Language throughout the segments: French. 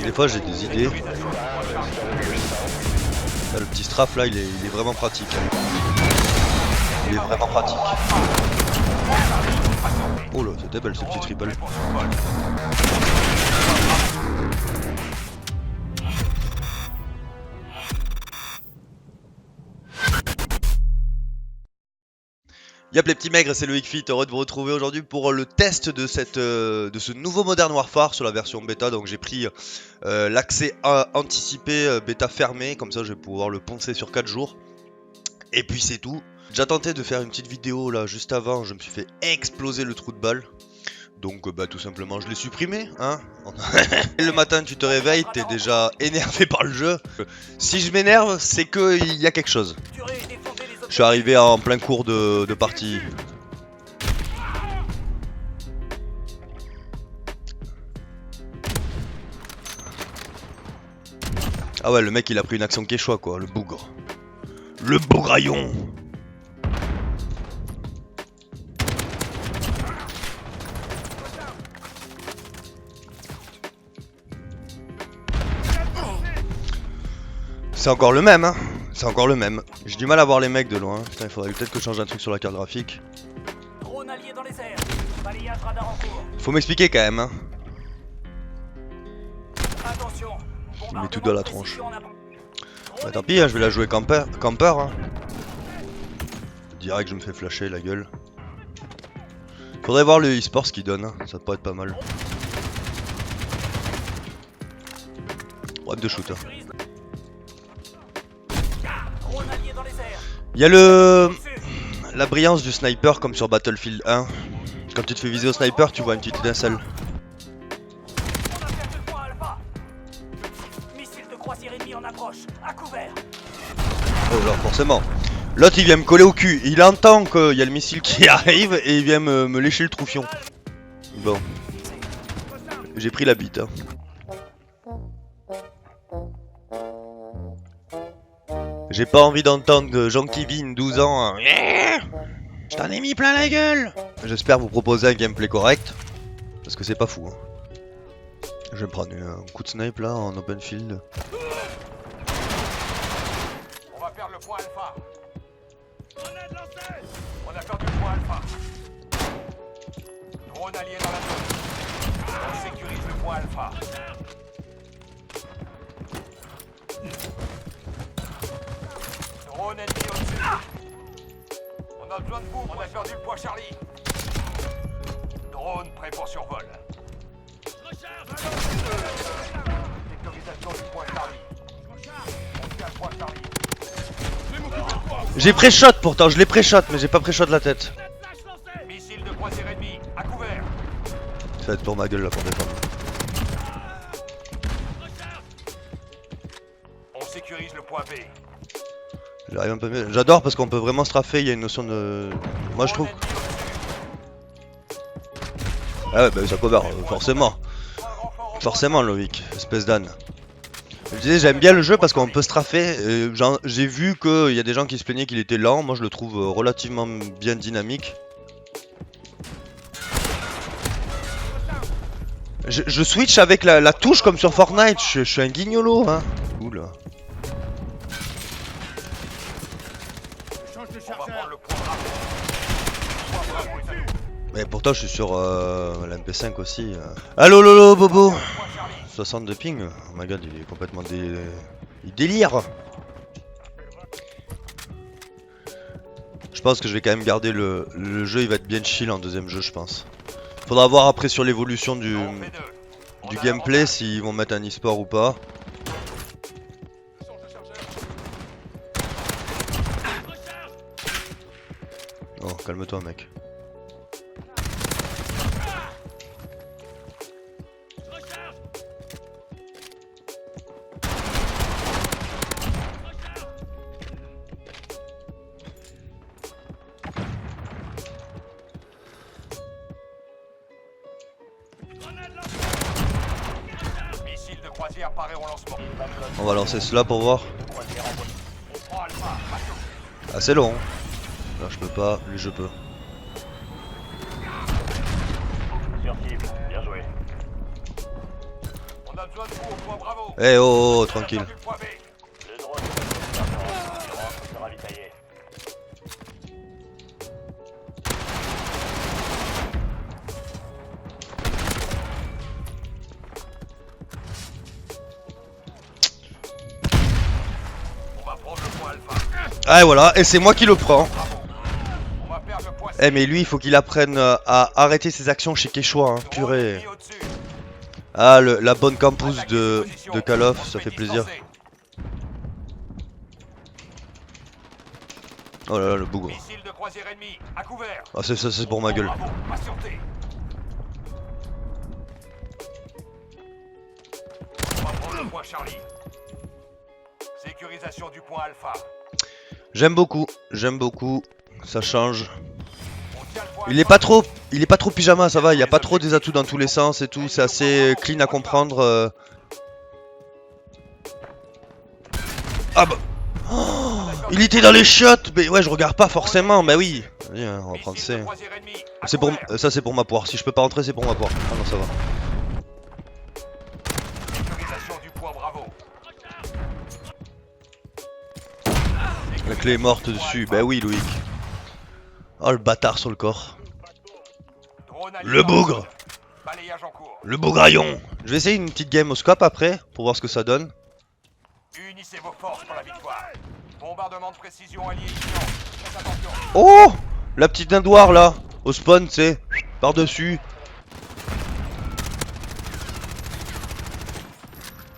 Des fois j'ai des idées. Là, le petit strafe là il est vraiment pratique. Il est vraiment pratique. Oh là, c'était belle ce petit triple. Yop les petits maigres, c'est Loïc Fit, heureux de vous retrouver aujourd'hui pour le test de ce nouveau Modern Warfare sur la version bêta. Donc j'ai pris l'accès anticipé bêta fermé, comme ça je vais pouvoir le poncer sur 4 jours. Et puis c'est tout. J'ai tenté de faire une petite vidéo là juste avant, je me suis fait exploser le trou de balle. Donc bah tout simplement je l'ai supprimé hein. Et le matin tu te réveilles, t'es déjà énervé par le jeu. Si je m'énerve c'est qu'il y a quelque chose. Je suis arrivé en plein cours de partie. Ah ouais le mec il a pris une action quechua quoi, le bougre. Le bourraillon. C'est encore le même hein. C'est encore le même. J'ai du mal à voir les mecs de loin. Putain, il faudrait peut-être que je change un truc sur la carte graphique. Faut m'expliquer quand même hein. Il met tout dans la tronche. Bah tant pis hein, je vais la jouer camper hein. Direct je me fais flasher la gueule. Faudrait voir le e-sport ce qu'il donne hein. Ça pourrait être pas mal. Bref de shoot hein. Il y a la brillance du sniper comme sur Battlefield 1. Quand tu te fais viser au sniper, tu vois une petite étincelle. Oh alors forcément. L'autre il vient me coller au cul. Il entend qu'il y a le missile qui arrive et il vient me lécher le troufion. Bon. J'ai pris la bite hein. J'ai pas envie d'entendre Jean-Kevin, 12 ans. Je t'en ai mis plein la gueule. J'espère vous proposer un gameplay correct. Parce que c'est pas fou. Hein. Je vais me prendre un coup de snipe là en open field. On va perdre le point alpha. On a perdu le point alpha. Drone allié dans la zone. On sécurise le point alpha. Drone ennemi au-dessus. On a besoin de vous. On a perdu le point Charlie. Drone prêt pour survol. Sécurisation du point Charlie. On tient le point Charlie. J'ai pré-shot pourtant, je l'ai pré-shot, mais j'ai pas pré-shot la tête. Missile de croisière ennemi, à couvert. Ça va être pour ma gueule là pour défendre. On sécurise le point B. J'arrive un peu mieux. J'adore parce qu'on peut vraiment straffer, il y a une notion de... Moi je trouve... Ah ouais bah ça cover, forcément. Forcément Loïc, espèce d'âne. Je disais j'aime bien le jeu parce qu'on peut straffer. J'ai vu qu'il y a des gens qui se plaignaient qu'il était lent, moi je le trouve relativement bien dynamique. Je switch avec la touche comme sur Fortnite, je suis un guignolo hein. Oula. Mais pourtant je suis sur la MP5 aussi. Allo lolo bobo. 60 de ping. Oh my god il est complètement il délire. Je pense que je vais quand même garder le jeu, il va être bien chill en deuxième jeu je pense. Faudra voir après sur l'évolution du gameplay s'ils vont mettre un e-sport ou pas. Oh calme-toi mec. Missile de croisière paré au lancement. On va lancer cela pour voir. Ah c'est long. Là je peux pas, lui je peux. Sur cible, bien joué. On a besoin de vous au point Bravo. Eh oh, oh, tranquille. Du point B. Le drone il rentre se ravitailler. On va prendre le point Alpha. Ah et voilà, et c'est moi qui le prends. Bravo. On va perdre le point C. Eh mais lui il faut qu'il apprenne à arrêter ses actions chez Quechua, hein, Drone purée. ennemi au-dessus. Ah la bonne campus Attaquez de position. Call of, On ça se fait fait plaisir. distancer. Oh là là, le bougre. Missile de croisière ennemi. À couvert. Ah c'est pour ma gueule. Bravo. Patientez. On va prendre le point Charlie. Sécurisation du point Alpha. J'aime beaucoup, ça change. On tient le point Il est pas trop pyjama, ça va, il y a pas trop des atouts dans tous les sens et tout, c'est assez clean à comprendre. Ah bah oh, il était dans les shots, mais ouais je regarde pas forcément, bah oui. Vas-y, hein, on va prendre C. C'est pour ça c'est pour ma poire, si je peux pas rentrer c'est pour ma poire. Ah non ça va. Sécurisation du point Bravo. La clé est morte dessus, bah oui Loïc. Oh le bâtard sur le corps. Drone allié Le dans bougre. la zone. Balayage en cours. Le bougraillon. Je vais essayer une petite game au scope après, pour voir ce que ça donne. Unissez vos forces pour la victoire. Bombardement de précision allié imminent. Faites attention. Oh, la petite dindoire là, au spawn, tu sais, par-dessus.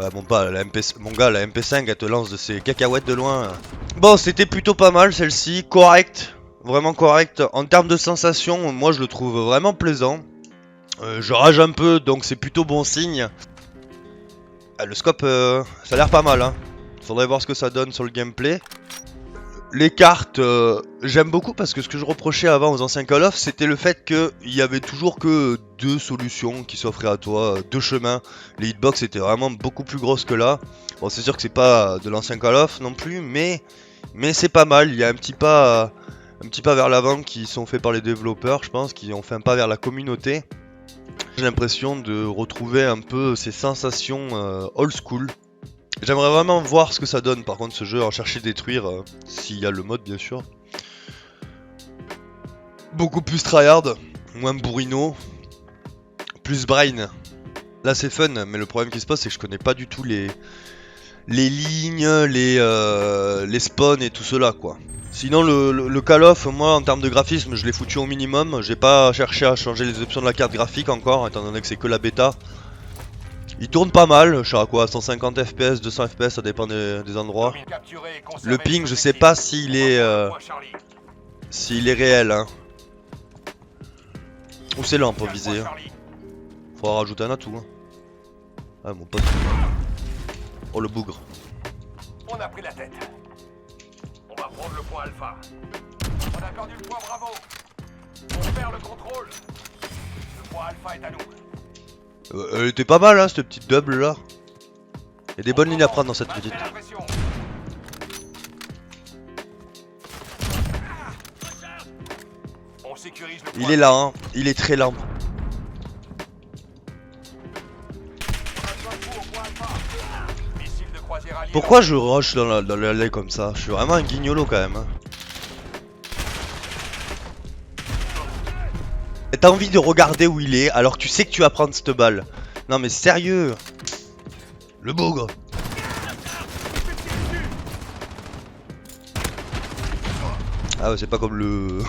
Ouais, bon, pas la mon gars, la MP5 elle te lance de ses cacahuètes de loin. Bon, c'était plutôt pas mal celle-ci, correct, vraiment correct. En termes de sensation, moi je le trouve vraiment plaisant. Je rage un peu, donc c'est plutôt bon signe. Ah, le scope, ça a l'air pas mal, hein. Faudrait voir ce que ça donne sur le gameplay. Les cartes, j'aime beaucoup parce que ce que je reprochais avant aux anciens Call of, c'était le fait qu'il y avait toujours que deux solutions qui s'offraient à toi, deux chemins. Les hitbox étaient vraiment beaucoup plus grosses que là. Bon, c'est sûr que c'est pas de l'ancien Call of non plus, mais c'est pas mal. Il y a un petit pas vers l'avant qui sont faits par les développeurs, je pense, qui ont fait un pas vers la communauté. J'ai l'impression de retrouver un peu ces sensations old school. J'aimerais vraiment voir ce que ça donne par contre ce jeu, en chercher détruire, s'il y a le mode bien sûr. Beaucoup plus tryhard, moins bourrino, plus brain. Là c'est fun, mais le problème qui se passe c'est que je connais pas du tout les lignes, les spawns et tout cela quoi. Sinon le Call of, moi en termes de graphisme je l'ai foutu au minimum. J'ai pas cherché à changer les options de la carte graphique encore, étant donné que c'est que la bêta. Il tourne pas mal, je suis à quoi, 150 fps, 200 fps, ça dépend des endroits. Le ping, je sais pas s'il est réel, hein. Ou c'est lent pour viser. Hein. Faudra rajouter un atout. Hein. Ah mon pote. Oh le bougre. On a pris la tête. On va prendre le point Alpha. On a perdu le point Bravo. On perd le contrôle. Le point Alpha est à nous. Elle était pas mal hein cette petite double là. Il y a des bonnes lignes à prendre dans cette petite. On sécurise le Il est là hein, il est très lent. Pourquoi je rush dans l'allée comme ça? Je suis vraiment un guignolo quand même hein. Et t'as envie de regarder où il est alors que tu sais que tu vas prendre cette balle. Non mais sérieux. Le bougre. Ah ouais c'est pas comme le...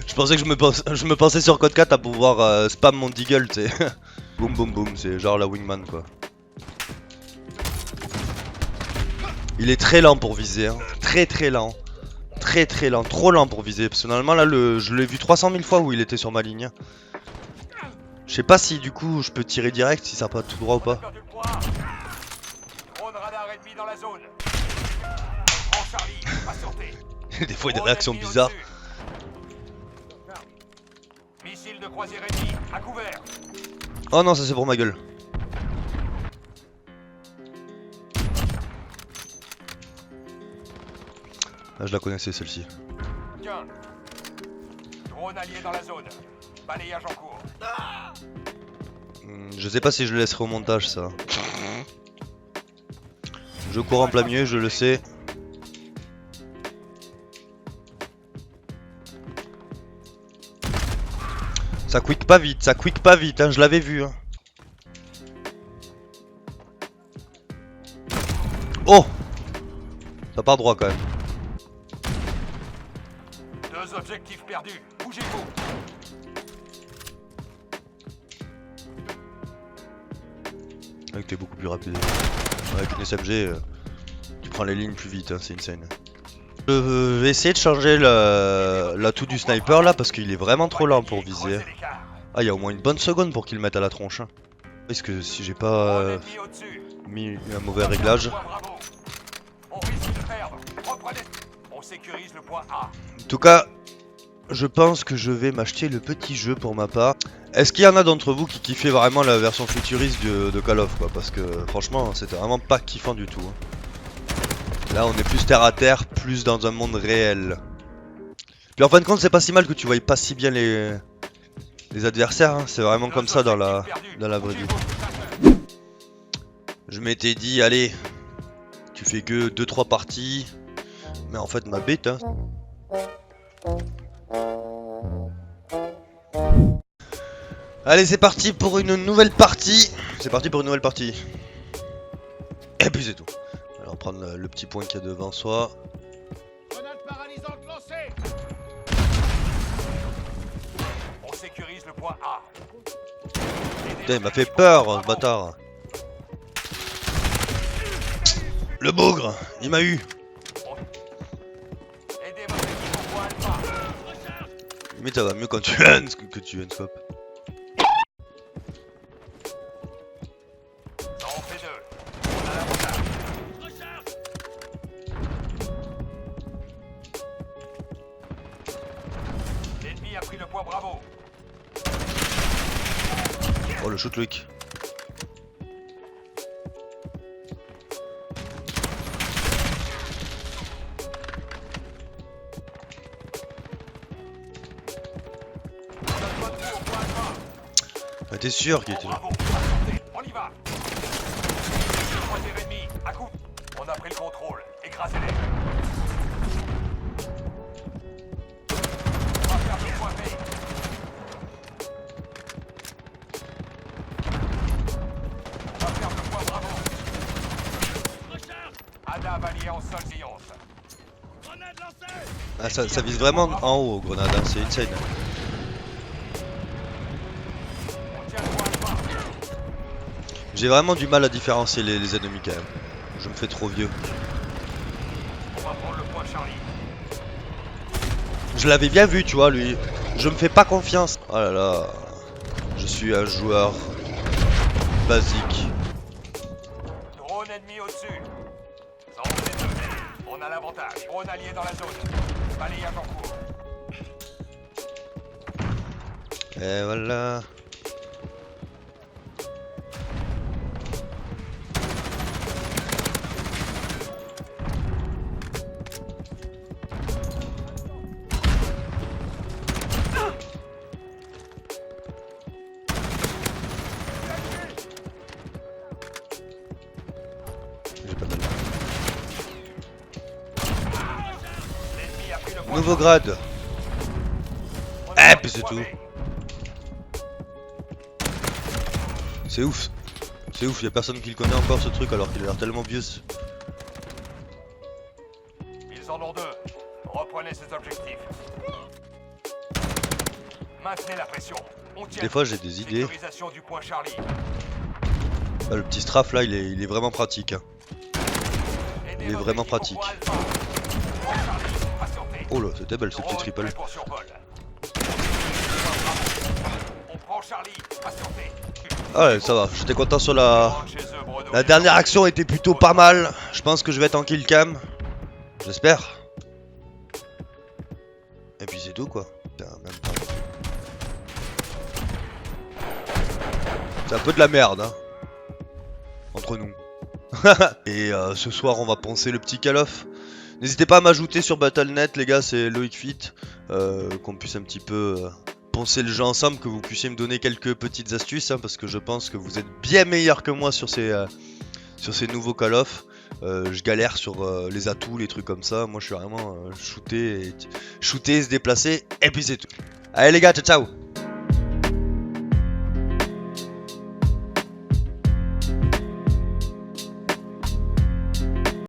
Je pensais que je me pensais sur code 4 à pouvoir spam mon deagle tu sais. Boum boum boum, c'est genre la wingman quoi. Il est très lent pour viser hein. Très lent. Très lent, trop lent pour viser. Personnellement là je l'ai vu 300 000 fois où il était sur ma ligne. Je sais pas si du coup je peux tirer direct, si ça va tout droit ou pas. Des fois il y a des réactions bizarres. Missile de croisière ennemi, à couvert. Oh non ça c'est pour ma gueule. Ah, je la connaissais celle-ci. Tiens. Drone allié dans la zone. Balayage en cours. Je sais pas si je le laisserai au montage ça. Je cours en plein milieu, je le sais. Ça quick pas vite, hein, je l'avais vu. Hein. Oh! Ça part droit quand même. 2 objectifs perdus. Bougez-vous. Avec t'es beaucoup plus rapide. Avec une SMG, tu prends les lignes plus vite, hein, c'est insane. Je vais essayer de changer l'atout du sniper là parce qu'il est vraiment trop lent pour viser. Creusez l'écart. Ah, il y a au moins une bonne seconde pour qu'il le mette à la tronche. Hein. Est-ce que si j'ai pas Ennemi au-dessus. mis un mauvais réglage? Bravo. On risque de perdre. Reprenez. On sécurise le point A. En tout cas, je pense que je vais m'acheter le petit jeu pour ma part. Est-ce qu'il y en a d'entre vous qui kiffaient vraiment la version futuriste de Call of quoi? Parce que franchement, c'était vraiment pas kiffant du tout. Hein. Là, on est plus terre à terre, plus dans un monde réel. Puis en fin de compte, c'est pas si mal que tu voyais pas si bien les adversaires. Hein. C'est vraiment comme ça dans la vraie vie. Je m'étais dit, allez, tu fais que 2-3 parties. Mais en fait, ma bête, hein. Allez, c'est parti pour une nouvelle partie. Et puis c'est tout. Alors, prendre le petit point qu'il y a devant soi. Grenade paralysante lancée. On sécurise le point A. Putain, il m'a fait peur, ce bâtard. Le bougre, il m'a eu. Aidez votre équipe au point Alpha. Mais ça va mieux quand tu as que tu as une scope. Ça en fait 2. On a l'avantage. L'ennemi a pris le point Bravo. Oh, le shoot Loïc. Ah, t'es sûr qu'il était là? Bravo. On y va. 3 ennemis. À coup. On a pris le contrôle. Écrasez-les. On va faire le point B. On va faire le point Bravo. Ada Valier en sol Zionte. Grenade lancée. Ah, ça vise vraiment en haut, grenade, hein. C'est insane. On tient le point Alpha. J'ai vraiment du mal à différencier les ennemis quand même. Je me fais trop vieux. On va prendre le point Charlie. Je l'avais bien vu, tu vois, lui. Je me fais pas confiance. Oh là là. Je suis un joueur basique. Drone ennemi au-dessus. Ça en fait 2. On a l'avantage. Drone allié dans la zone. Balayage en cours. Et voilà. J'ai pas de balle. L'ennemi a pris le point. Nouveau grade. On a Eh, puis c'est le point tout. C'est ouf. C'est ouf, y a personne qui le connaît encore ce truc alors qu'il a l'air tellement vieux. Ils en ont 2. Reprenez ces objectifs. Maintenez la pression. On tient. Des fois j'ai des idées. Sécurisation du point Charlie. Ah, le petit strafe là, il est vraiment pratique. Hein. Aidez Il est votre vraiment équipe au pratique. point Alpha. Point Charlie, patientez. Oh là, c'était belle ce petit Drone triple. prêt pour survol. On prend Charlie, patientez. Ah ouais, ça va, j'étais content sur la... Rentre chez eux, Bruno. La dernière action était plutôt pas mal. Je pense que je vais être en kill cam. J'espère. Et puis c'est tout quoi. Putain, même pas. C'est un peu de la merde hein. Entre nous. Et ce soir on va poncer le petit Call of. N'hésitez pas à m'ajouter sur Battle.net les gars, c'est Loïc Fit. Qu'on puisse un petit peu poncer le jeu ensemble, que vous puissiez me donner quelques petites astuces, hein, parce que je pense que vous êtes bien meilleurs que moi sur ces nouveaux Call of. Je galère sur les atouts, les trucs comme ça. Moi je suis vraiment shooter, se déplacer, et puis c'est tout. Allez les gars, ciao ciao.